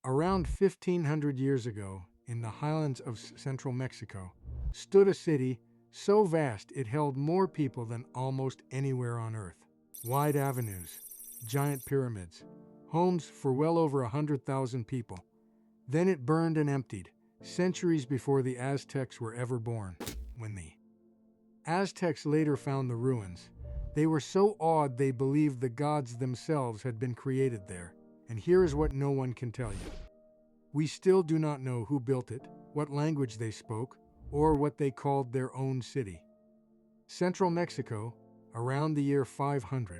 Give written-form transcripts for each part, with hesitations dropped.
Around 1500 years ago, in the highlands of central Mexico, stood a city so vast it held more people than almost anywhere on Earth. Wide avenues, giant pyramids, homes for well over 100,000 people. Then it burned and emptied, centuries before the Aztecs were ever born. When the Aztecs later found the ruins, they were so awed they believed the gods themselves had been created there. And here is what no one can tell you. We still do not know who built it, what language they spoke, or what they called their own city. Central Mexico, around the year 500.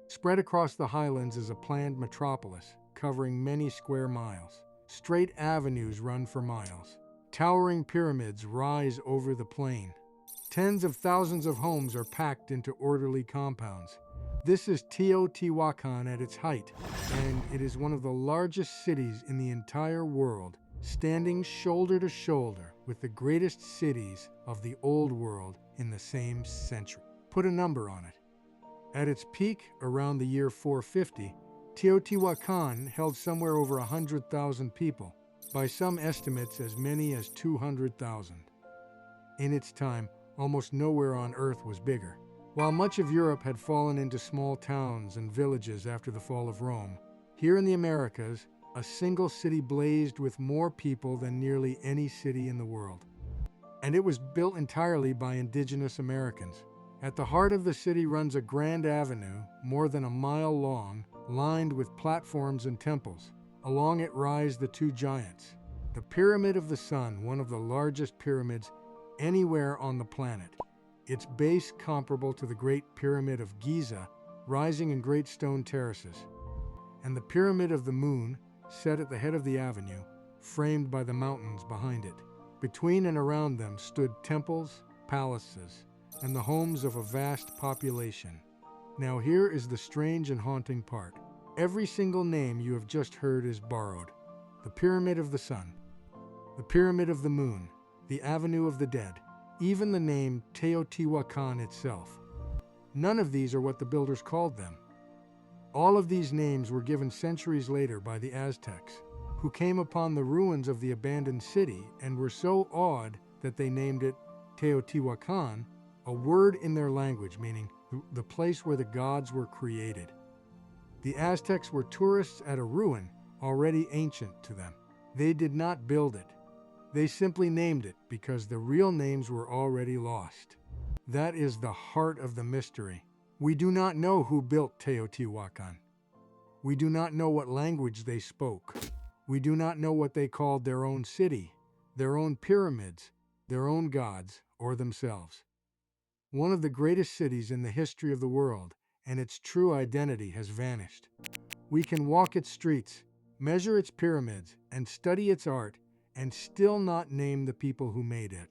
Spread across the highlands is a planned metropolis, covering many square miles. Straight avenues run for miles. Towering pyramids rise over the plain. Tens of thousands of homes are packed into orderly compounds. This is Teotihuacan at its height, and it is one of the largest cities in the entire world, standing shoulder to shoulder with the greatest cities of the Old World in the same century. Put a number on it. At its peak, around the year 450, Teotihuacan held somewhere over 100,000 people, by some estimates as many as 200,000. In its time, almost nowhere on Earth was bigger. While much of Europe had fallen into small towns and villages after the fall of Rome, here in the Americas, a single city blazed with more people than nearly any city in the world. And it was built entirely by indigenous Americans. At the heart of the city runs a grand avenue, more than a mile long, lined with platforms and temples. Along it rise the two giants. The Pyramid of the Sun, one of the largest pyramids anywhere on the planet. Its base comparable to the Great Pyramid of Giza, rising in great stone terraces. And the Pyramid of the Moon, set at the head of the avenue, framed by the mountains behind it. Between and around them stood temples, palaces, and the homes of a vast population. Now here is the strange and haunting part. Every single name you have just heard is borrowed. The Pyramid of the Sun, the Pyramid of the Moon, the Avenue of the Dead, even the name Teotihuacan itself. None of these are what the builders called them. All of these names were given centuries later by the Aztecs, who came upon the ruins of the abandoned city and were so awed that they named it Teotihuacan, a word in their language meaning the place where the gods were created. The Aztecs were tourists at a ruin already ancient to them. They did not build it. They simply named it because the real names were already lost. That is the heart of the mystery. We do not know who built Teotihuacan. We do not know what language they spoke. We do not know what they called their own city, their own pyramids, their own gods, or themselves. One of the greatest cities in the history of the world, and its true identity has vanished. We can walk its streets, measure its pyramids, and study its art, and still not name the people who made it.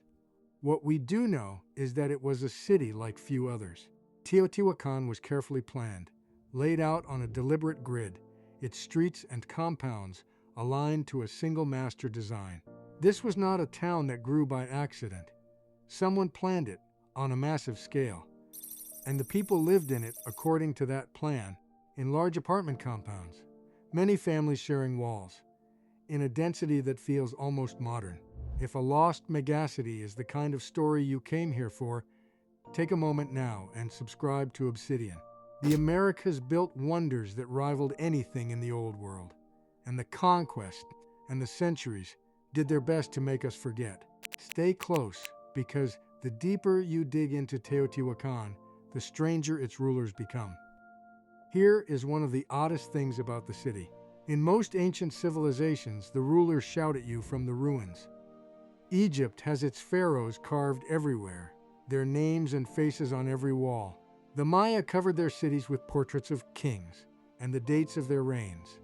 What we do know is that it was a city like few others. Teotihuacan was carefully planned, laid out on a deliberate grid, its streets and compounds aligned to a single master design. This was not a town that grew by accident. Someone planned it on a massive scale, and the people lived in it according to that plan, in large apartment compounds, many families sharing walls, in a density that feels almost modern. If a lost megacity is the kind of story you came here for, take a moment now and subscribe to Obsidian. The Americas built wonders that rivaled anything in the old world, and the conquest and the centuries did their best to make us forget. Stay close, because the deeper you dig into Teotihuacan, the stranger its rulers become. Here is one of the oddest things about the city. In most ancient civilizations, the rulers shout at you from the ruins. Egypt has its pharaohs carved everywhere, their names and faces on every wall. The Maya covered their cities with portraits of kings and the dates of their reigns.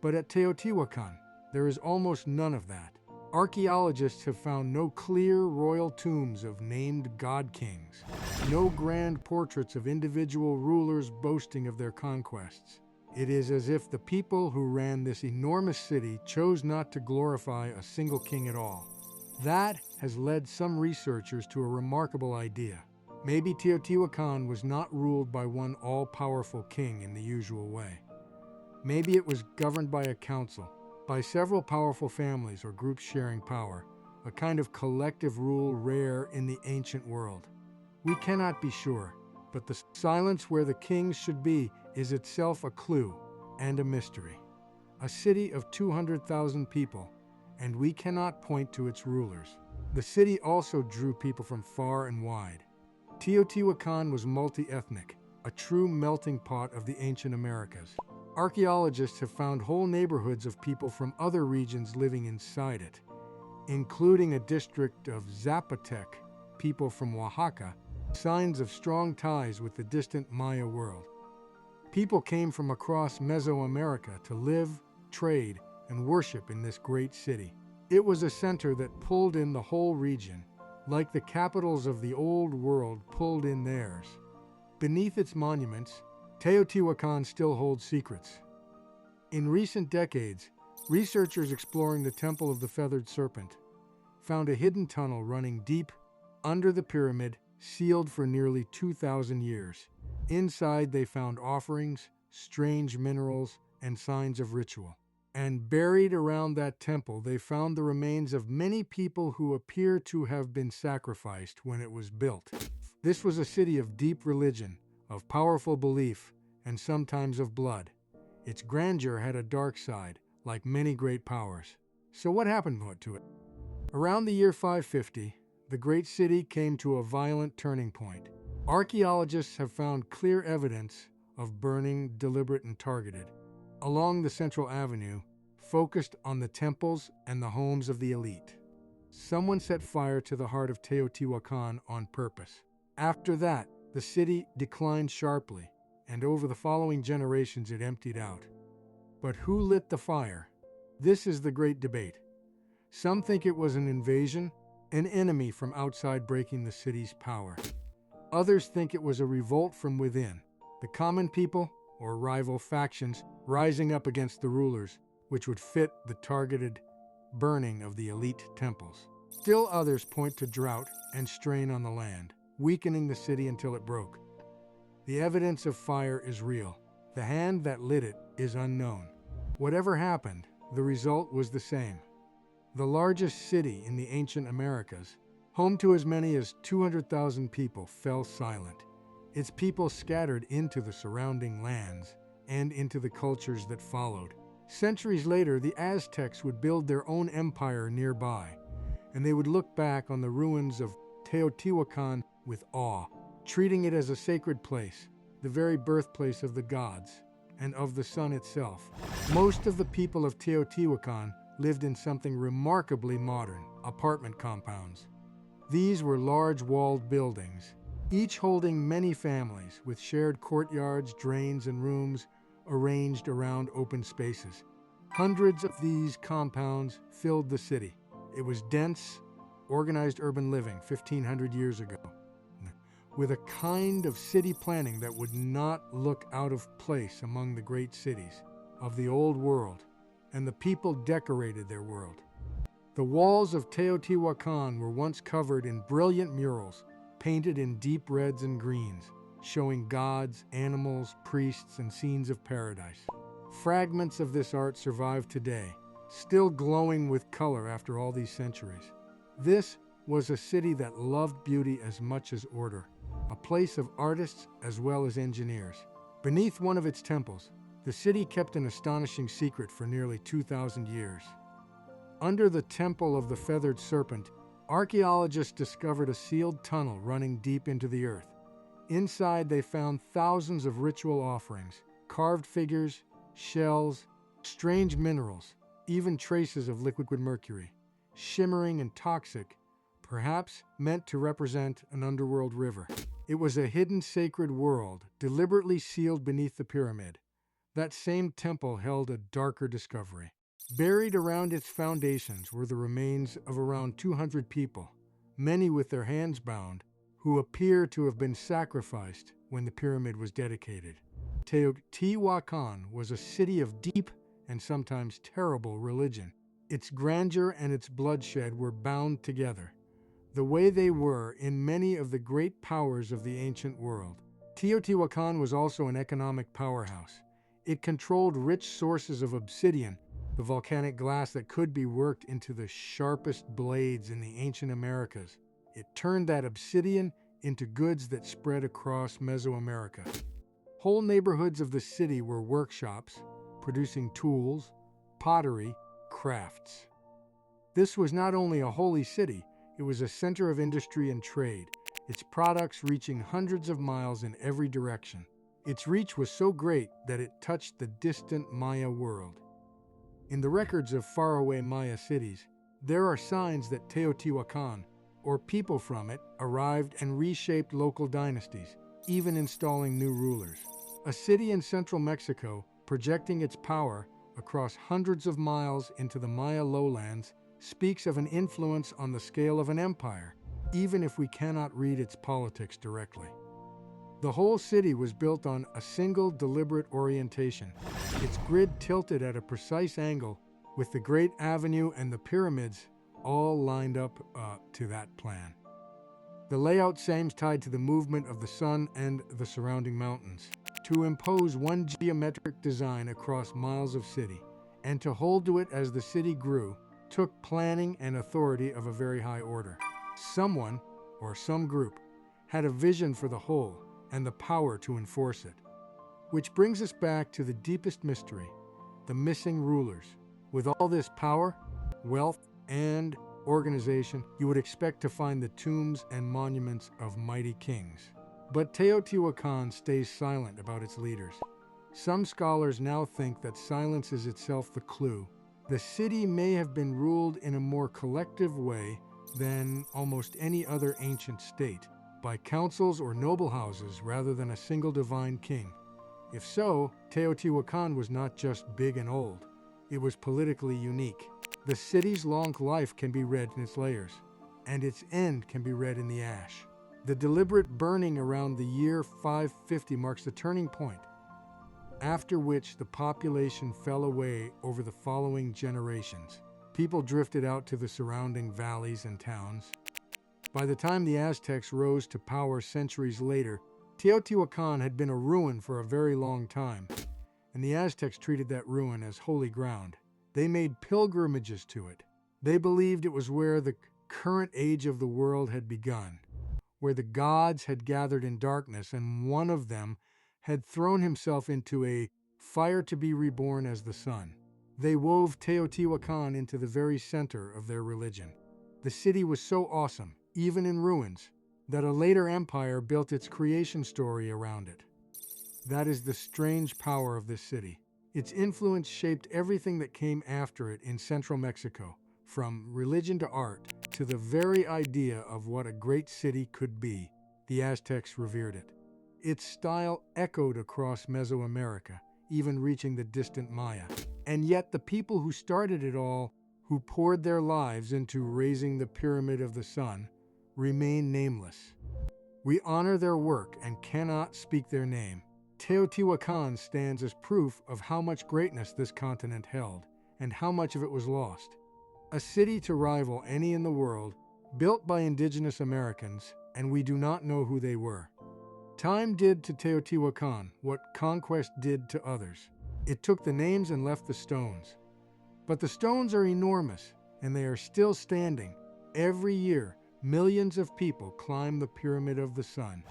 But at Teotihuacan, there is almost none of that. Archaeologists have found no clear royal tombs of named god-kings, no grand portraits of individual rulers boasting of their conquests. It is as if the people who ran this enormous city chose not to glorify a single king at all. That has led some researchers to a remarkable idea. Maybe Teotihuacan was not ruled by one all-powerful king in the usual way. Maybe it was governed by a council, by several powerful families or groups sharing power, a kind of collective rule rare in the ancient world. We cannot be sure, but the silence where the kings should be is itself a clue and a mystery. A city of 200,000 people, and we cannot point to its rulers. The city also drew people from far and wide. Teotihuacan was multi-ethnic, a true melting pot of the ancient Americas. Archaeologists have found whole neighborhoods of people from other regions living inside it, including a district of Zapotec, people from Oaxaca, signs of strong ties with the distant Maya world. People came from across Mesoamerica to live, trade, and worship in this great city. It was a center that pulled in the whole region, like the capitals of the old world pulled in theirs. Beneath its monuments, Teotihuacan still holds secrets. In recent decades, researchers exploring the Temple of the Feathered Serpent found a hidden tunnel running deep under the pyramid, sealed for nearly 2,000 years. Inside, they found offerings, strange minerals, and signs of ritual. And buried around that temple, they found the remains of many people who appear to have been sacrificed when it was built. This was a city of deep religion, of powerful belief, and sometimes of blood. Its grandeur had a dark side, like many great powers. So what happened to it? Around the year 550, the great city came to a violent turning point. Archaeologists have found clear evidence of burning, deliberate and targeted, along the central avenue, focused on the temples and the homes of the elite. Someone set fire to the heart of Teotihuacan on purpose. After that, the city declined sharply, and over the following generations it emptied out. But who lit the fire? This is the great debate. Some think it was an invasion, an enemy from outside breaking the city's power. Others think it was a revolt from within, the common people, or rival factions, rising up against the rulers, which would fit the targeted burning of the elite temples. Still others point to drought and strain on the land, weakening the city until it broke. The evidence of fire is real. The hand that lit it is unknown. Whatever happened, the result was the same. The largest city in the ancient Americas, home to as many as 200,000 people, fell silent. Its people scattered into the surrounding lands and into the cultures that followed. Centuries later, the Aztecs would build their own empire nearby, and they would look back on the ruins of Teotihuacan with awe, treating it as a sacred place, the very birthplace of the gods and of the sun itself. Most of the people of Teotihuacan lived in something remarkably modern, apartment compounds. These were large walled buildings, each holding many families with shared courtyards, drains, and rooms arranged around open spaces. Hundreds of these compounds filled the city. It was dense, organized urban living 1,500 years ago, with a kind of city planning that would not look out of place among the great cities of the old world, and the people decorated their world. The walls of Teotihuacan were once covered in brilliant murals, painted in deep reds and greens, showing gods, animals, priests, and scenes of paradise. Fragments of this art survive today, still glowing with color after all these centuries. This was a city that loved beauty as much as order, a place of artists as well as engineers. Beneath one of its temples, the city kept an astonishing secret for nearly 2,000 years. Under the Temple of the Feathered Serpent, archaeologists discovered a sealed tunnel running deep into the earth. Inside, they found thousands of ritual offerings, carved figures, shells, strange minerals, even traces of liquid mercury, shimmering and toxic, perhaps meant to represent an underworld river. It was a hidden sacred world, deliberately sealed beneath the pyramid. That same temple held a darker discovery. Buried around its foundations were the remains of around 200 people, many with their hands bound, who appear to have been sacrificed when the pyramid was dedicated. Teotihuacan was a city of deep and sometimes terrible religion. Its grandeur and its bloodshed were bound together, the way they were in many of the great powers of the ancient world. Teotihuacan was also an economic powerhouse. It controlled rich sources of obsidian, the volcanic glass that could be worked into the sharpest blades in the ancient Americas. It turned that obsidian into goods that spread across Mesoamerica. Whole neighborhoods of the city were workshops, producing tools, pottery, crafts. This was not only a holy city, it was a center of industry and trade, its products reaching hundreds of miles in every direction. Its reach was so great that it touched the distant Maya world. In the records of faraway Maya cities, there are signs that Teotihuacan, or people from it, arrived and reshaped local dynasties, even installing new rulers. A city in central Mexico, projecting its power across hundreds of miles into the Maya lowlands, speaks of an influence on the scale of an empire, even if we cannot read its politics directly. The whole city was built on a single deliberate orientation, its grid tilted at a precise angle, with the Great Avenue and the pyramids all lined up to that plan. The layout seems tied to the movement of the sun and the surrounding mountains, to impose one geometric design across miles of city, and to hold to it as the city grew, took planning and authority of a very high order. Someone, or some group, had a vision for the whole and the power to enforce it. Which brings us back to the deepest mystery, the missing rulers. With all this power, wealth, and organization, you would expect to find the tombs and monuments of mighty kings. But Teotihuacan stays silent about its leaders. Some scholars now think that silence is itself the clue. The city may have been ruled in a more collective way than almost any other ancient state, by councils or noble houses rather than a single divine king. If so, Teotihuacan was not just big and old, it was politically unique. The city's long life can be read in its layers, and its end can be read in the ash. The deliberate burning around the year 550 marks the turning point, after which the population fell away over the following generations. People drifted out to the surrounding valleys and towns. By the time the Aztecs rose to power centuries later, Teotihuacan had been a ruin for a very long time, and the Aztecs treated that ruin as holy ground. They made pilgrimages to it. They believed it was where the current age of the world had begun, where the gods had gathered in darkness, and one of them had thrown himself into a fire to be reborn as the sun. They wove Teotihuacan into the very center of their religion. The city was so awesome, even in ruins, that a later empire built its creation story around it. That is the strange power of this city. Its influence shaped everything that came after it in central Mexico, from religion to art to the very idea of what a great city could be. The Aztecs revered it. Its style echoed across Mesoamerica, even reaching the distant Maya. And yet the people who started it all, who poured their lives into raising the Pyramid of the Sun, remain nameless. We honor their work and cannot speak their name. Teotihuacan stands as proof of how much greatness this continent held, and how much of it was lost. A city to rival any in the world, built by indigenous Americans, and we do not know who they were. Time did to Teotihuacan what conquest did to others. It took the names and left the stones. But the stones are enormous, and they are still standing. Every year, millions of people climb the Pyramid of the Sun,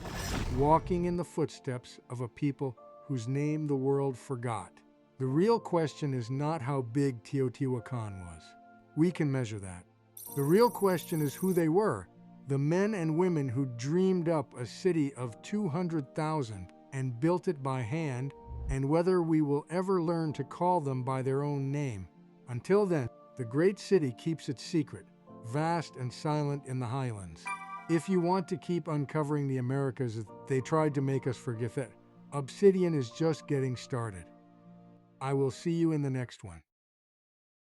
walking in the footsteps of a people whose name the world forgot. The real question is not how big Teotihuacan was. We can measure that. The real question is who they were, the men and women who dreamed up a city of 200,000 and built it by hand, and whether we will ever learn to call them by their own name. Until then, the great city keeps its secret, vast and silent in the highlands. If you want to keep uncovering the Americas they tried to make us forget that, Obsidian is just getting started. I will see you in the next one.